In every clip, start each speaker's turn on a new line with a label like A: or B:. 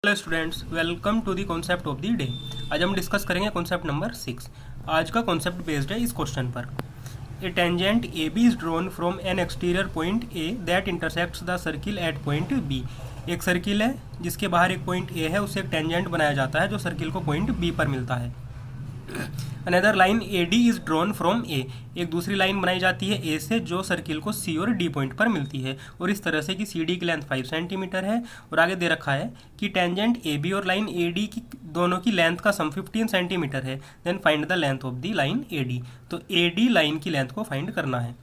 A: Hello students, welcome to the concept of the day. आज हम discuss करेंगे concept number 6। आज का कॉन्सेप्ट बेस्ड है इस क्वेश्चन पर। A tangent A B is drawn from an exterior point A that intersects the circle at point B. एक circle है जिसके बाहर एक पॉइंट ए है, उससे एक टेंजेंट बनाया जाता है जो सर्किल को पॉइंट बी पर मिलता है। Another line A D is drawn from A. एक दूसरी लाइन बनाई जाती है ए से जो सर्किल को सी और डी पॉइंट पर मिलती है, और इस तरह से कि सी डी की लेंथ 5 सेंटीमीटर है। और आगे दे रखा है कि टेंजेंट ए बी और लाइन ए डी की दोनों की लेंथ का सम 15 सेंटीमीटर है। Then find the length of the line A D. तो ए डी लाइन की लेंथ को फाइंड करना है।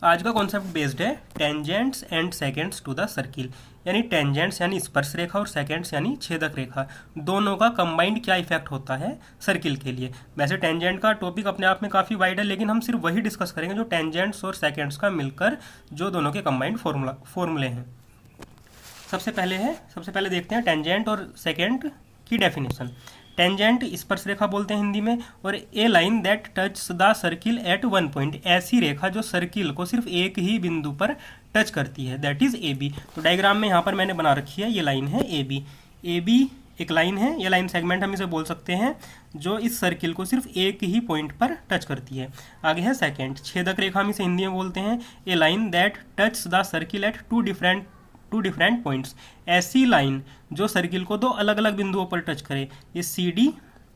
A: आज का कॉन्सेप्ट बेस्ड है tangents and secants to the circle, यानी टेंजेंट्स यानी स्पर्श रेखा और सेकेंड्स यानी छेदक रेखा, दोनों का कंबाइंड क्या इफेक्ट होता है सर्किल के लिए। वैसे टेंजेंट का टॉपिक अपने आप में काफ़ी वाइड है, लेकिन हम सिर्फ वही डिस्कस करेंगे जो टेंजेंट्स और सेकेंड्स का मिलकर जो दोनों के कंबाइंड फॉर्मूले हैं। सबसे पहले देखते हैं टेंजेंट और सेकेंड की डेफिनेशन। टेंजेंट स्पर्श रेखा बोलते हैं हिंदी में, और a line that touch the circle at one point, ऐसी रेखा जो सर्किल को सिर्फ एक ही बिंदु पर टच करती है, दैट इज ए बी। तो डायग्राम में यहाँ पर मैंने बना रखी है, ये लाइन है ए बी। ए बी एक लाइन है, ये लाइन सेगमेंट हम इसे बोल सकते हैं, जो इस सर्किल को सिर्फ एक ही पॉइंट पर टच करती है। आगे है सेकेंड, छेदक रेखा हम इसे हिंदी में बोलते हैं a line that touch the circle at two different points, ऐसी लाइन जो सर्किल को दो अलग अलग बिंदुओं पर टच करे। ये सी डी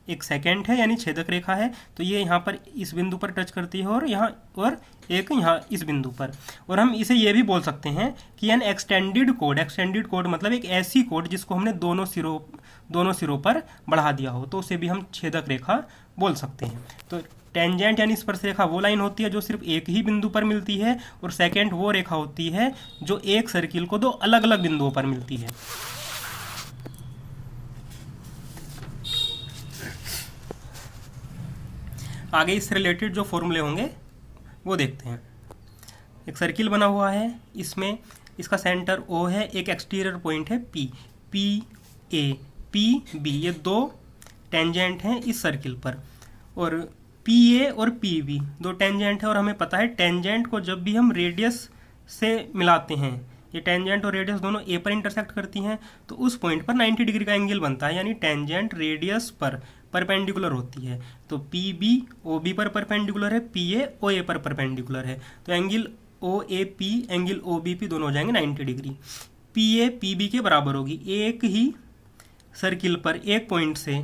A: एक सेकेंड है यानी छेदक रेखा है, तो ये यहाँ पर इस बिंदु पर टच करती है और एक यहाँ इस बिंदु पर। और हम इसे ये भी बोल सकते हैं कि एन एक्सटेंडेड कोड मतलब एक ऐसी कोड जिसको हमने दोनों सिरों पर बढ़ा दिया हो, तो उसे भी हम छेदक रेखा बोल सकते हैं। तो टेंजेंट यानी स्पर्श रेखा वो लाइन होती है जो सिर्फ एक ही बिंदु पर मिलती है, और सेकेंड वो रेखा होती है जो एक सर्किल को दो अलग अलग बिंदुओं पर मिलती है। आगे इससे रिलेटेड जो फॉर्मूले होंगे वो देखते हैं। एक सर्किल बना हुआ है, इसमें इसका सेंटर O है, एक एक्सटीरियर पॉइंट है P, A, P B, ये दो टेंजेंट हैं इस सर्किल पर, और PA और PB दो टेंजेंट है। और हमें पता है टेंजेंट को जब भी हम रेडियस से मिलाते हैं, ये टेंजेंट और रेडियस दोनों A पर इंटरसेक्ट करती हैं, तो उस पॉइंट पर 90 डिग्री का एंगल बनता है, यानी टेंजेंट रेडियस पर परपेंडिकुलर होती है। तो PB OB पर परपेंडिकुलर है, PA OA पर परपेंडिकुलर है, तो एंगल OAP एंगल OBP दोनों हो जाएंगे 90 डिग्री। PA PB के बराबर होगी। एक ही सर्किल पर एक पॉइंट से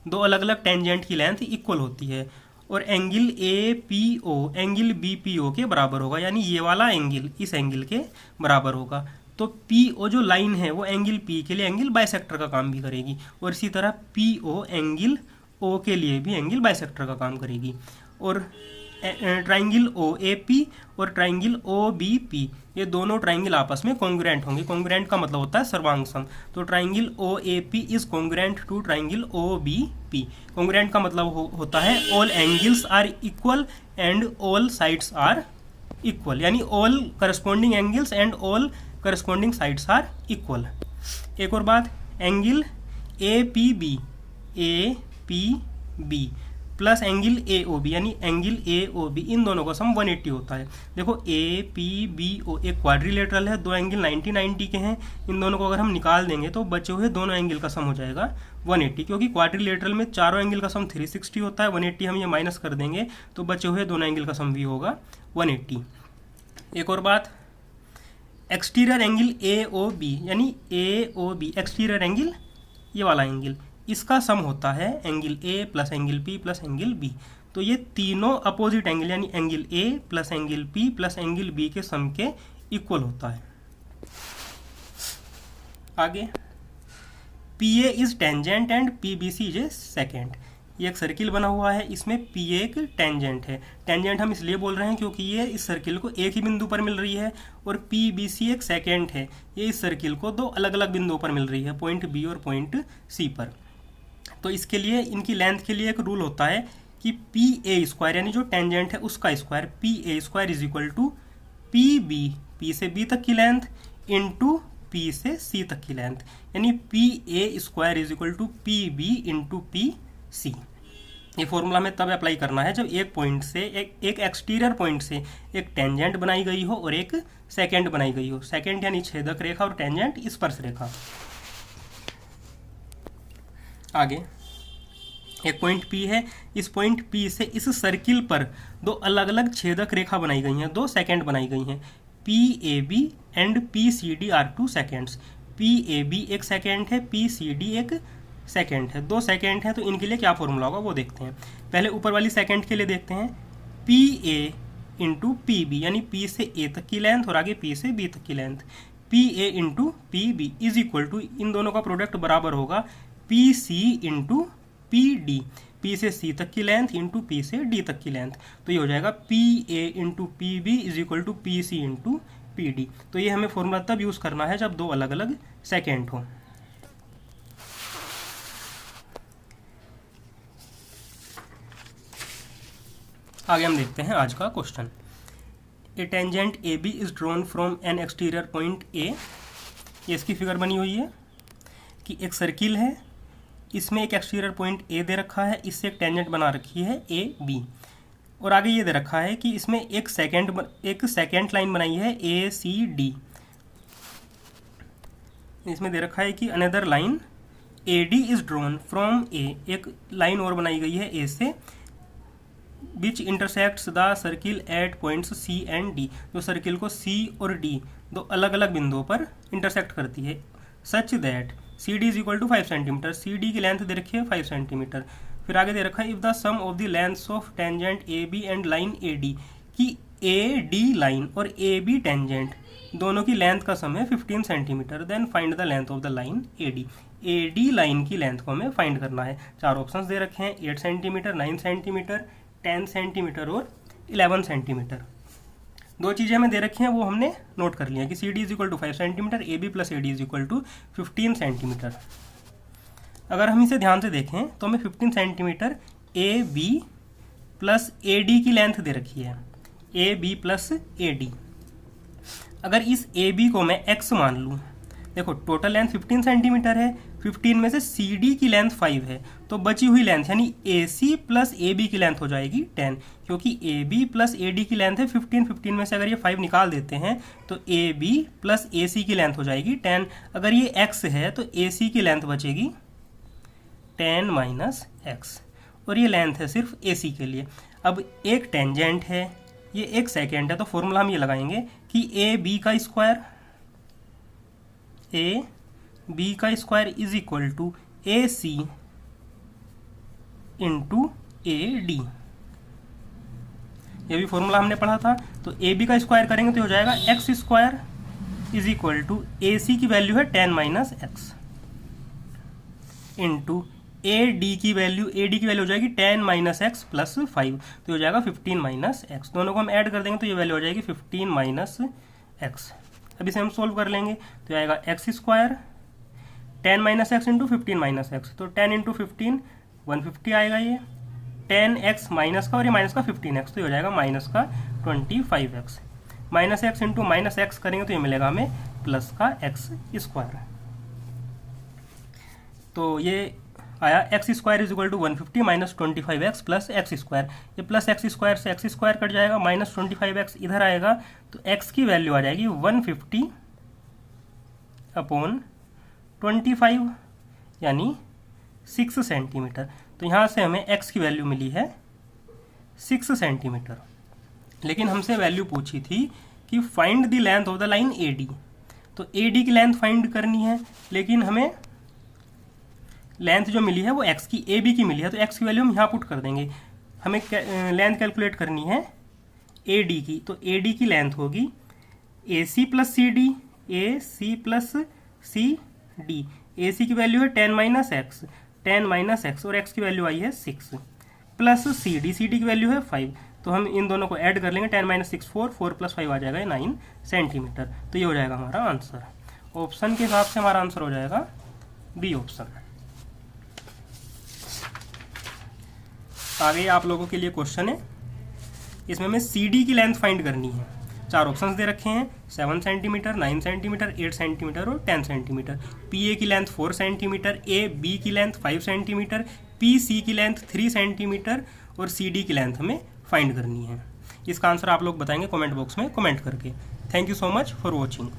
A: दो अलग अलग टेंजेंट की लेंथ इक्वल होती है, और एंगल APO एंगल BPO के बराबर होगा, यानी ये वाला एंगल इस एंगल के बराबर होगा। तो PO जो लाइन है वो एंगल P के लिए एंगल बाइसेक्टर का काम भी करेगी, और इसी तरह PO एंगल O के लिए भी एंगल बाइसेक्टर का काम करेगी। और ट्राइंगल OAP और ट्राइंगल OBP ये दोनों ट्राइंगल आपस में कॉन्ग्रुएंट होंगे। कॉन्ग्रुएंट का मतलब होता है सर्वांग सम, तो triangle OAP is congruent to triangle OBP। Congruent का मतलब होता है all angles are equal and all sides are equal, यानी all corresponding angles and all corresponding sides are equal. एक और बात, angle APB plus angle AOB यानी angle AOB, इन दोनों का सम 180 होता है। देखो APBO एक क्वाड्रिलेटरल है, दो एंगल 90 के हैं, इन दोनों को अगर हम निकाल देंगे तो बचे हुए दोनों एंगल का सम हो जाएगा 180, क्योंकि क्वाड्रिलेटरल में चारों एंगल का सम 360 होता है। 180 हम ये माइनस कर देंगे तो बचे हुए दोनों एंगल का सम भी होगा 180। एक और बात, एक्सटीरियर एंगल AOB यानी AOB एक्सटीरियर एंगल, ये वाला एंगल, इसका सम होता है angle A plus angle P plus angle B। तो ये तीनों अपोजिट एंगल यानी angle A plus angle P plus angle B के सम के इक्वल होता है। आगे PA is tangent and PBC is a second. ये एक सर्किल बना हुआ है, इसमें PA एक टेंजेंट है। टेंजेंट हम इसलिए बोल रहे हैं क्योंकि ये इस सर्किल को एक ही बिंदु पर मिल रही है, और PBC एक सेकेंड है, ये इस सर्किल को दो अलग अलग बिंदुओं पर मिल रही है, पॉइंट B और पॉइंट C पर। तो इसके लिए इनकी लेंथ के लिए एक रूल होता है कि PA स्क्वायर यानी जो टेंजेंट है उसका square, PA square is equal to PB, P से B तक की लेंथ, इंटू P से C तक की लेंथ, यानी PA square is equal to PB into PC। ये फॉर्मूला हमें तब अप्लाई करना है जब एक पॉइंट से एक एक्सटीरियर पॉइंट से एक टेंजेंट बनाई गई हो और एक सेकेंड बनाई गई हो। सेकेंड यानी छेदक रेखा और टेंजेंट स्पर्श रेखा। आगे एक पॉइंट P है, इस पॉइंट P से इस सर्किल पर दो अलग अलग छेदक रेखा बनाई गई हैं, 2 सेकेंड बनाई गई हैं। PAB and PCD are 2 secants. PAB एक सेकेंड है, PCD एक सेकेंड है, 2 सेकेंड है। तो इनके लिए क्या फॉर्मूला होगा वो देखते हैं। पहले ऊपर वाली सेकेंड के लिए देखते हैं, PA इंटू PB, यानी P से A तक की लेंथ और आगे P से B तक की length. PA into PB is equal to, इन दोनों का प्रोडक्ट बराबर होगा PC इंटू PD, P से C तक की लेंथ इंटू P से D तक की लेंथ। तो ये हो जाएगा PA into PB is equal to PC into PD। तो ये हमें फॉर्मूला तब यूज़ करना है जब दो अलग अलग सेकेंड हो। आगे हम देखते हैं आज का question. A tangent AB is drawn from an exterior point A। ये इसकी फिगर बनी हुई है कि एक सर्किल है, इसमें एक एक्सटीरियर पॉइंट A दे रखा है, इससे एक टेंजेंट बना रखी है AB, और आगे ये दे रखा है कि इसमें एक सेकेंड लाइन बनाई है ACD। इसमें दे रखा है कि another line AD is drawn from A, एक लाइन और बनाई गई है A से, which intersects the circle at points C and D, जो सर्किल को C और D दो अलग अलग बिंदुओं पर इंटरसेक्ट करती है। Such that CD is equal to 5 centimetre, CD की लेंथ दे रखी है 5 सेंटीमीटर। फिर आगे दे रखा है if the sum of the lengths of tangent AB and line AD, कि AD लाइन और AB टेंजेंट दोनों की लेंथ का सम है 15 centimetre, then find the length of the line AD। AD line की लेंथ को हमें फाइंड करना है। 4 ऑप्शंस दे रखे हैं, 8 सेंटीमीटर, 9 सेंटीमीटर, 10 सेंटीमीटर और 11 सेंटीमीटर। 2 चीज़ें हमें दे रखी हैं, वो हमने नोट कर लिया कि CD is equal to 5 centimetre, AB plus AD is equal to 15 centimetre. अगर हम इसे ध्यान से देखें तो हमें 15 सेंटीमीटर AB प्लस AD की लेंथ दे रखी है, AB प्लस AD। अगर इस AB को मैं x मान लूँ, देखो टोटल लेंथ 15 सेंटीमीटर है, 15 में से CD की लेंथ 5 है, तो बची हुई लेंथ यानी AC प्लस AB की लेंथ हो जाएगी 10, क्योंकि AB प्लस AD की लेंथ है 15, 15 में से अगर ये 5 निकाल देते हैं तो AB प्लस AC की लेंथ हो जाएगी 10। अगर ये x है तो AC की लेंथ बचेगी 10 माइनस x, और ये लेंथ है सिर्फ AC के लिए। अब एक टेंजेंट है, ये एक सेकेंड है, तो फॉर्मूला हम ये लगाएंगे कि AB का square is equal to AC into AD। ये भी फॉर्मूला हमने पढ़ा था। तो AB का स्क्वायर करेंगे तो हो जाएगा x square is equal to AC की वैल्यू है 10 माइनस x इंटू AD की वैल्यू हो जाएगी 10 माइनस एक्स प्लस 5, तो हो जाएगा 15 माइनस एक्स। दोनों को हम ऐड कर देंगे तो ये वैल्यू हो जाएगी 15 माइनस एक्स। अब इसे हम सोल्व कर लेंगे तो आएगा x square 10 minus x into 15 minus x, तो 10 इंटू 15 150 आएगा ये, 10x माइनस का और ये माइनस का 15x, तो ये हो जाएगा माइनस का 25x। Minus x into minus x करेंगे तो ये मिलेगा हमें प्लस का एक्स स्क्वायर। तो ये आया x square is equal to 150 minus 25x plus x square. ये प्लस एक्स स्क्वायर से एक्स स्क्वायर कट जाएगा, माइनस 25x इधर आएगा, तो x की वैल्यू आ जाएगी 150 अपॉन 25 यानी 6 सेंटीमीटर। तो यहाँ से हमें x की वैल्यू मिली है 6 सेंटीमीटर। लेकिन हमसे वैल्यू पूछी थी कि find the length of the line AD, तो AD की लेंथ फाइंड करनी है, लेकिन हमें लेंथ जो मिली है वो x की AB की मिली है, तो x की वैल्यू हम यहाँ पुट कर देंगे। हमें लेंथ कैलकुलेट करनी है AD की, तो AD की लेंथ होगी AC plus CD, AC plus CD। AC की वैल्यू है 10 माइनस एक्स, 10 माइनस एक्स, और x की वैल्यू आई है 6 प्लस CD, CD की वैल्यू है 5, तो हम इन दोनों को ऐड कर लेंगे, 10 माइनस 6 4, 4 प्लस 5 आ जाएगा 9 सेंटीमीटर। तो ये हो जाएगा हमारा आंसर। ऑप्शन के हिसाब से हमारा आंसर हो जाएगा बी ऑप्शन। आगे आप लोगों के लिए क्वेश्चन है, इसमें हमें CD की लेंथ फाइंड करनी है। 4 ऑप्शंस दे रखे हैं, 7 सेंटीमीटर, 9 सेंटीमीटर, 8 सेंटीमीटर और 10 सेंटीमीटर। PA की लेंथ 4 सेंटीमीटर, AB की लेंथ 5 सेंटीमीटर, PC की लेंथ 3 सेंटीमीटर और CD की लेंथ हमें फाइंड करनी है। इसका आंसर आप लोग बताएंगे कमेंट बॉक्स में कमेंट करके। Thank you so much for watching.